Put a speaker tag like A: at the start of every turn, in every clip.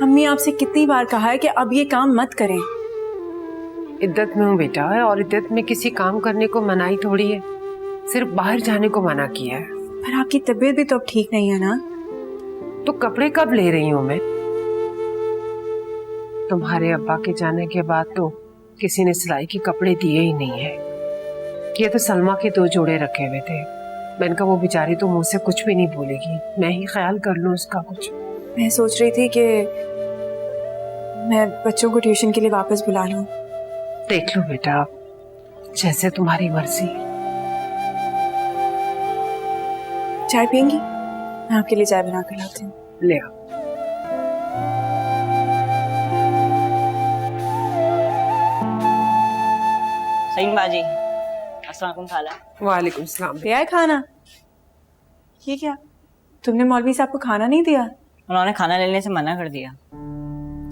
A: अम्मी आपसे कितनी बार कहा है कि अब ये काम मत करें।
B: इद्दत में हूँ बेटा, और इद्दत में किसी काम करने को मनाही थोड़ी है, सिर्फ बाहर जाने को मना किया है।
A: पर आपकी तबीयत भी तो अब ठीक नहीं है ना।
B: तो कपड़े कब ले रही हूँ मैं? तुम्हारे अब्बा के जाने के बाद तो किसी ने सिलाई के कपड़े दिए ही नहीं है। ये तो सलमा के 2 जोड़े रखे हुए थे। मैंने कहा वो बेचारी तो मुझसे कुछ भी नहीं बोलेगी, मैं ही ख्याल कर लूँ उसका कुछ।
A: मैं सोच रही थी कि मैं बच्चों को ट्यूशन के लिए वापस बुला लूं।
B: देख लो बेटा, जैसे तुम्हारी मर्जी।
A: चाय पियेंगी? मैं आपके लिए चाय बना कर लाती हूँ।
B: ले आओ।
C: सही बाजी। अस्सलाम वालेकुम खाला।
B: वालेकुम सलाम।
A: दिया है खाना? ये क्या, तुमने मौलवी साहब को खाना नहीं दिया?
C: उन्होंने खाना लेने से मना कर दिया।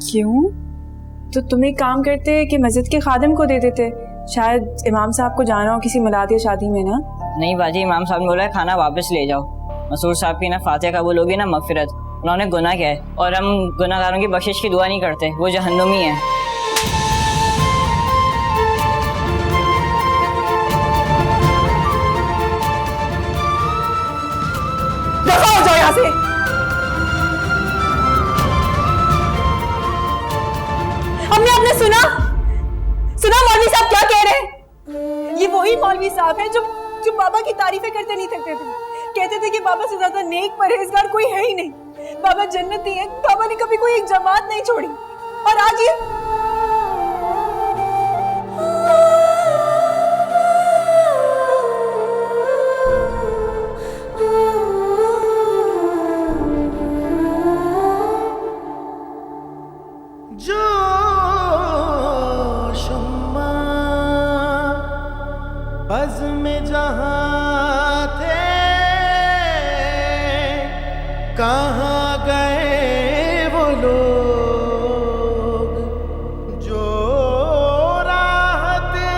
A: क्यों? तो तुम एक काम करते कि मस्जिद के खादिम को दे देते, शायद इमाम साहब को जाना हो किसी मुलाद या शादी में ना।
C: नहीं बाजी, इमाम साहब ने बोला है खाना वापस ले जाओ। मसूर साहब की ना फातिहा कबूल होगी ना मगफिरत। उन्होंने गुनाह किया है और हम गुनाहगारों की बख्शिश की दुआ नहीं करते, वो जहन्नुमी है।
A: दफा हो जाओ यहाँ से। हमने आपने सुना मौलवी साहब क्या कह रहे हैं? ये वही मौलवी साहब है जो बाबा की तारीफें करते नहीं थकते थे। कहते थे कि बाबा से ज्यादा नेक परहेजगार कोई है ही नहीं, बाबा जन्नती है, बाबा ने कभी कोई एक जमात नहीं छोड़ी। और आज ये
D: बज़ में जहाँ थे कहाँ गए वो लोग जो राहते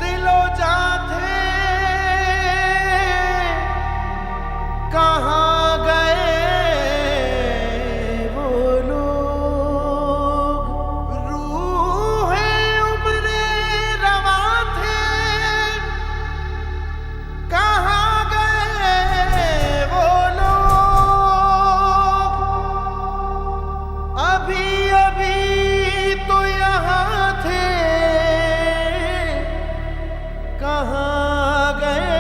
D: दिलो जा थे कहाँ गए वो लोग रूहे उम्रे रवा थे कहाँ गए वो लोग अभी अभी तो यहाँ थे कहाँ गए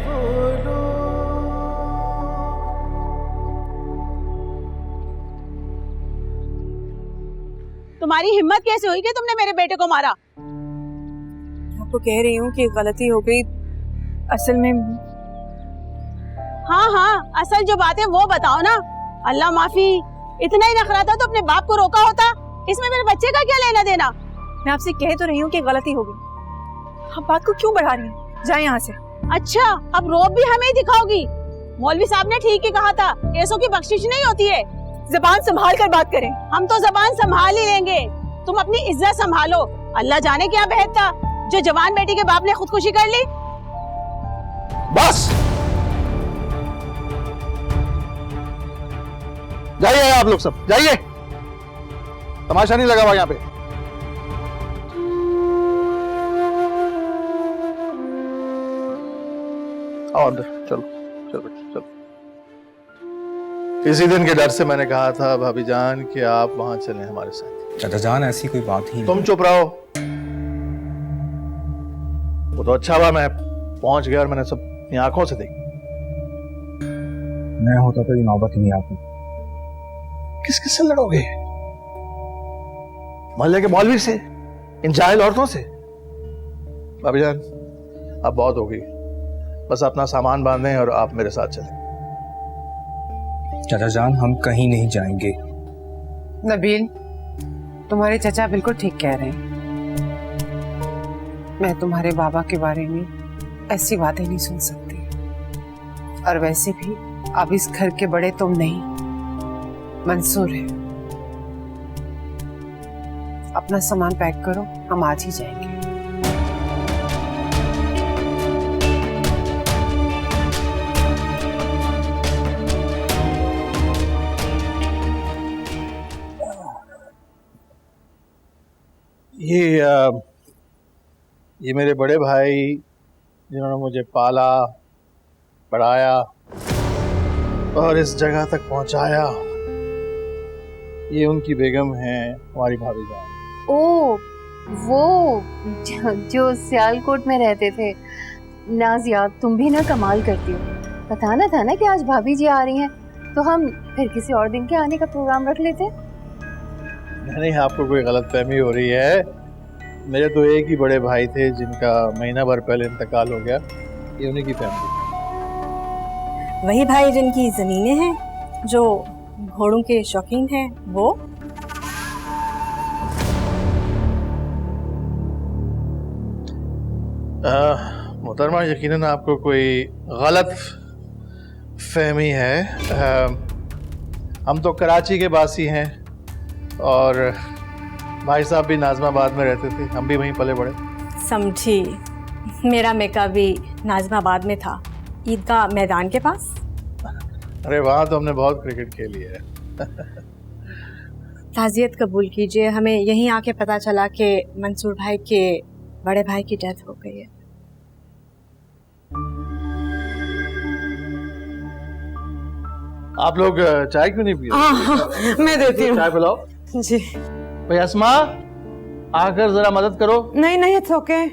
D: वो लोग।
E: तुम्हारी हिम्मत कैसे हुई कि तुमने मेरे बेटे को मारा?
A: आपको कह रही हूँ कि गलती हो गई। असल में
E: हाँ, असल जो बात है वो बताओ ना। अल्लाह माफी, इतना ही नखरा था तो अपने बाप को रोका होता। इसमें मेरे बच्चे का क्या लेना देना?
A: मैं आपसे कह तो रही हूँ कि गलती हो गई। आप बात को क्यों बढ़ा रही हैं? जाए यहाँ से।
E: अच्छा, अब रोब भी हमें ही दिखाओगी? मौलवी साहब ने ठीक ही कहा था, केसों की बख्शिश नहीं होती है।
A: जबान संभाल कर बात करें।
E: हम तो जबान संभाल ही लेंगे, तुम अपनी इज्जत संभालो। अल्लाह जाने क्या बहत था जो जवान बेटी के बाप ने खुदकुशी कर ली।
D: बस जाइए, आप लोग सब जाइए, तमाशा नहीं लगा हुआ यहाँ पे। आओ अंदर, चलो चलो चलो। इसी दिन के डर से मैंने कहा था भाभी जान कि आप वहां चलें हमारे साथ।
F: चाचा जान ऐसी कोई बात ही नहीं।
D: तुम चुप रहो। वो तो अच्छा हुआ मैं पहुंच गया और मैंने सब अपनी आंखों से देखा।
F: मैं होता तो ये नौबत ही नहीं आती।
D: किस किस से लड़ोगे? मोहल्ले के मौलवी से, इन जाहिल औरतों से? भाभी जान अब बहुत हो गई, बस अपना सामान बांधें और आप मेरे साथ चलें।
F: चाचा जान हम कहीं नहीं जाएंगे।
B: नबील, तुम्हारे चचा बिल्कुल ठीक कह रहे हैं। मैं तुम्हारे बाबा के बारे में ऐसी बातें नहीं सुन सकती। और वैसे भी अब इस घर के बड़े तुम नहीं, मंसूर है। अपना सामान पैक करो, हम आज ही जाएंगे।
D: ये मेरे बड़े भाई जिन्होंने मुझे पाला, पढ़ाया और इस जगह तक पहुंचाया, ये उनकी बेगम है, हमारी भाभी जान।
G: ओ वो जो सियालकोट में रहते थे। नाजिया, तुम भी ना कमाल करती हो। बताना था ना कि आज भाभी जी आ रही हैं, तो हम फिर किसी और दिन के आने का प्रोग्राम रख लेते।
D: नहीं, आपको कोई गलतफहमी हो रही है। मेरे तो एक ही बड़े भाई थे जिनका महीना भर पहले इंतकाल हो गया। ये उन्हीं की फैमिली।
A: वही भाई जिनकी जमीनें हैं, जो घोड़ों के शौकीन हैं, वो?
D: मोहतरमा, यकीनन आपको कोई गलत फहमी है। हम तो कराची के बासी हैं और भाई साहब भी नाज़माबाद में रहते थे, हम भी वहीं पले बड़े।
A: समझी। मेरा मेका भी नाज़माबाद में था, ईदगाह मैदान के पास।
D: अरे वहाँ तो हमने बहुत क्रिकेट खेली है।
A: ताज़ियत कबूल कीजिए, हमें यहीं आके पता चला कि मंसूर भाई के बड़े भाई की डेथ हो गई है।
D: आप लोग चाय क्यों नहीं पी रहे?
A: हाँ, मैं देती हूँ।
D: चाय पिलाओ
A: जी।
D: भाई। अस्मा, आकर जरा मदद करो।
B: नहीं नहीं, इट्स ओके।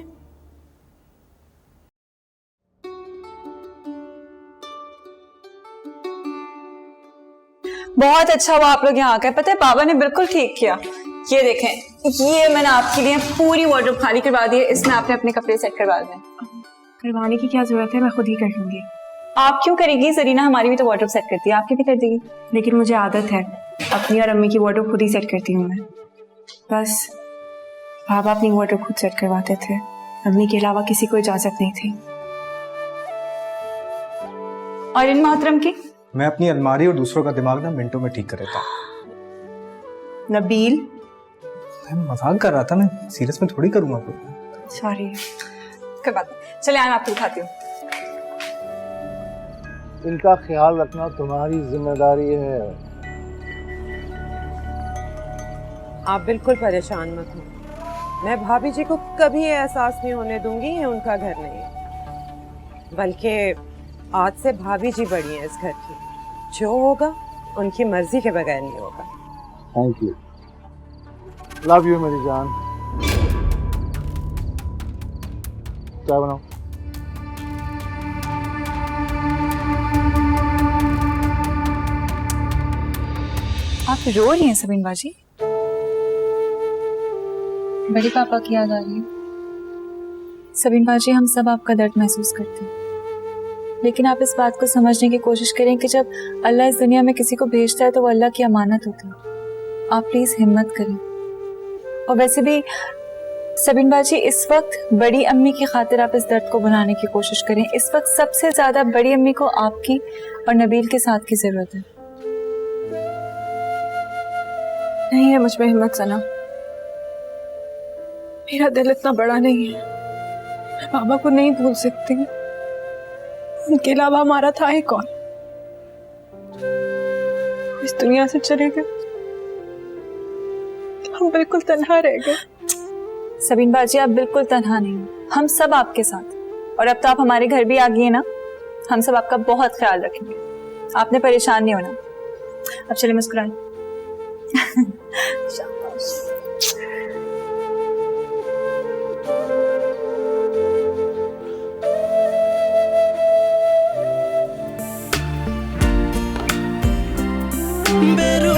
H: बहुत अच्छा हुआ आप लोग यहाँ आकर। पता है बाबा ने बिल्कुल ठीक किया। ये देखें, ये मैंने आपके लिए पूरी वार्डरोब खाली करवा दी है। इसमें आपने अपने कपड़े सेट करवा दें।
A: करवाने की क्या जरूरत है, मैं खुद ही कर लूंगी।
H: आप क्यों करेगी? जरीना हमारी भी तो वार्डरोब सेट करती है, आपकी भी कर देगी।
A: लेकिन मुझे आदत है, अपनी और अम्मी की वार्डरोब खुद ही सेट करती हूँ मैं। बस बाबा अपनी वार्डरोब खुद सेट करवाते थे, अम्मी के अलावा किसी को इजाजत नहीं थी।
H: और इन मोहतरम की?
F: मैं अपनी अलमारी और दूसरों का दिमाग ना मिनटों में ठीक कर देता हूँ।
H: नबील,
F: मैं मजाक कर रहा था, मैं सीरियस में थोड़ी करूँगा कोई।
A: सॉरी।
H: कोई बात नहीं, चले मैं आपको दिखाती हूँ।
D: इनका ख्याल रखना तुम्हारी जिम्मेदारी है।
B: आप बिल्कुल परेशान मत हो। मैं भाभी जी को कभी ये एहसास नहीं होने दूंगी ये उनका घर नहीं है, बल्कि आज से भाभी जी बड़ी हैं इस घर की। जो होगा उनकी मर्जी के बगैर नहीं होगा।
D: थैंक यू, लव यू मेरी जान। चाय बनाओ।
H: आप रो रही हैं सबीन बाजी? बड़े पापा की याद आ रही है? सबीन बाजी, हम सब आपका दर्द महसूस करते हैं, लेकिन आप इस बात को समझने की कोशिश करें कि जब अल्लाह इस दुनिया में किसी को भेजता है तो वो अल्लाह की अमानत होता है। आप प्लीज हिम्मत करें। और वैसे भी सबीन बाजी, इस वक्त बड़ी अम्मी की खातिर आप इस दर्द को भुलाने की कोशिश करें। इस वक्त सबसे ज्यादा बड़ी अम्मी को आपकी और नबील के साथ की जरूरत है।
A: नहीं है मुझ में हिम्मत सना, मेरा दिल इतना बड़ा नहीं है। मैं बाबा को नहीं भूल सकती, उनके अलावा हमारा था ही कौन? इस दुनिया से चले गए, हम बिल्कुल तन्हा रह गए।
H: सबीन बाजी, आप बिल्कुल तन्हा नहीं हो, हम सब आपके साथ। और अब तो आप हमारे घर भी आ गई है ना, हम सब आपका बहुत ख्याल रखेंगे, आपने परेशान नहीं होना। अब चलिए मुस्कुराएं।
I: बेरू